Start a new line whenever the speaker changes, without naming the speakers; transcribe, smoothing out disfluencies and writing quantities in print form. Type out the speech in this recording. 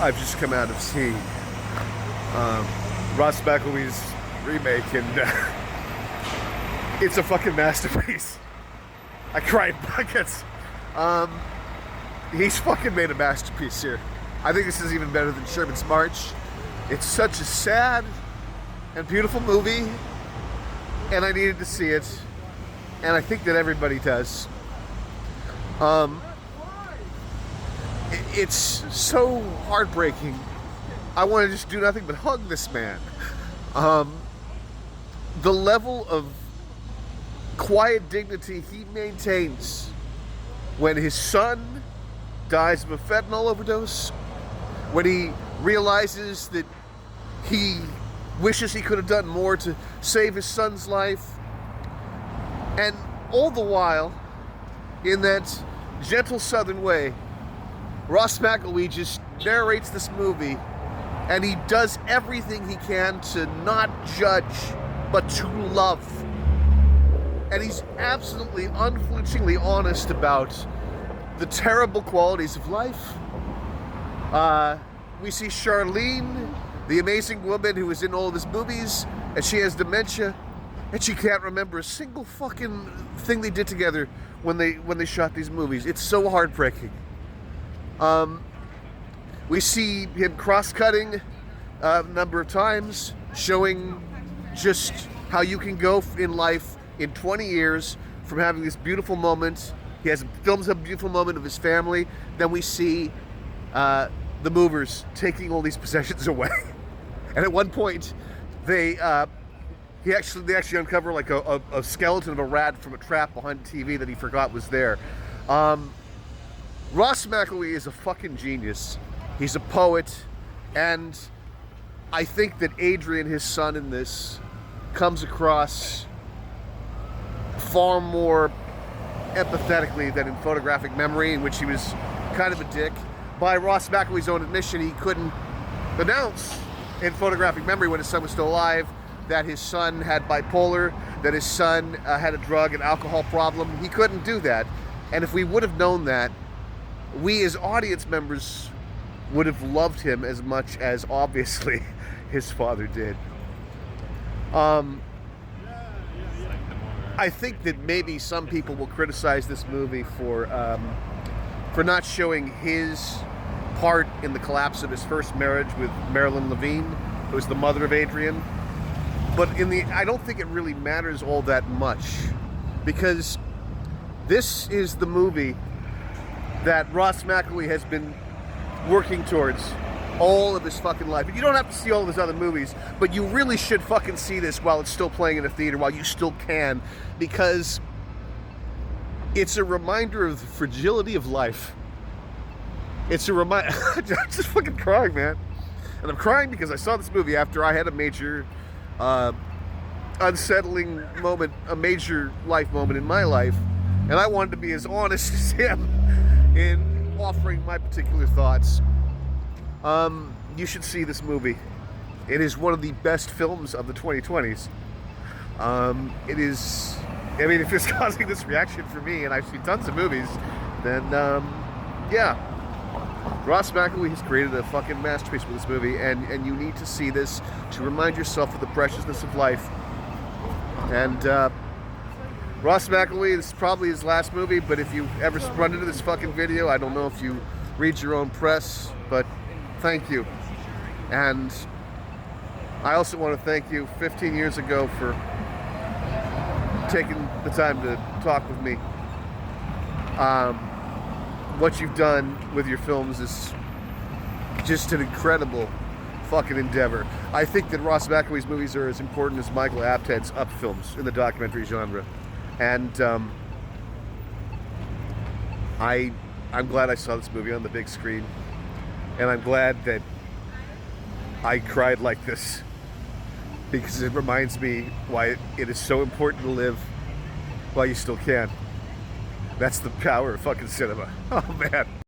I've just come out of seeing Ross McElwee's remake, and it's a fucking masterpiece. I cried buckets. He's fucking made a masterpiece here. I think this is even better than Sherman's March. It's such a sad and beautiful movie, and I needed to see it, and I think that everybody does. It's so heartbreaking. I want to just do nothing but hug this man. The level of quiet dignity he maintains when his son dies of a fentanyl overdose, when he realizes that he wishes he could have done more to save his son's life, and all the while, in that gentle southern way, Ross McElwee just narrates this movie, and he does everything he can to not judge, but to love. And he's absolutely unflinchingly honest about the terrible qualities of life. We see Charlene, the amazing woman who is in all of his movies, and she has dementia, and she can't remember a single fucking thing they did together when they shot these movies. It's so heartbreaking. We see him cross-cutting a number of times, showing just how you can go in life in 20 years from having this beautiful moment. He films a beautiful moment of his family. Then we see the movers taking all these possessions away. And at one point, they actually uncover like a skeleton of a rat from a trap behind the TV that he forgot was there. Ross McElwee is a fucking genius. He's a poet, and I think that Adrian, his son in this, comes across far more empathetically than in Photographic Memory, in which he was kind of a dick. By Ross McElwee's own admission, he couldn't announce in Photographic Memory, when his son was still alive, that his son had bipolar, that his son had a drug and alcohol problem. He couldn't do that. And if we would have known that, we as audience members would have loved him as much as obviously his father did. I think that maybe some people will criticize this movie for not showing his part in the collapse of his first marriage with Marilyn Levine, who was the mother of Adrian. But I don't think it really matters all that much, because this is the movie that Ross McElwee has been working towards all of his fucking life. And you don't have to see all of his other movies, but you really should fucking see this while it's still playing in a theater, while you still can, because it's a reminder of the fragility of life. It's a reminder. I'm just fucking crying, man. And I'm crying because I saw this movie after I had a major unsettling moment, a major life moment in my life, and I wanted to be as honest as him in offering my particular thoughts. You should see this movie. It is one of the best films of the 2020s. It is, I mean, if it's causing this reaction for me, and I've seen tons of movies, then, yeah. Ross McElwee has created a fucking masterpiece with this movie, and you need to see this to remind yourself of the preciousness of life. And, Ross McElwee, this is probably his last movie, but if you ever run into this fucking video, I don't know if you read your own press, but thank you. And I also want to thank you 15 years ago for taking the time to talk with me. What you've done with your films is just an incredible fucking endeavor. I think that Ross McElwee's movies are as important as Michael Apted's Up films in the documentary genre. And I'm glad I saw this movie on the big screen, and I'm glad that I cried like this, because it reminds me why it is so important to live while you still can. That's the power of fucking cinema. Oh man.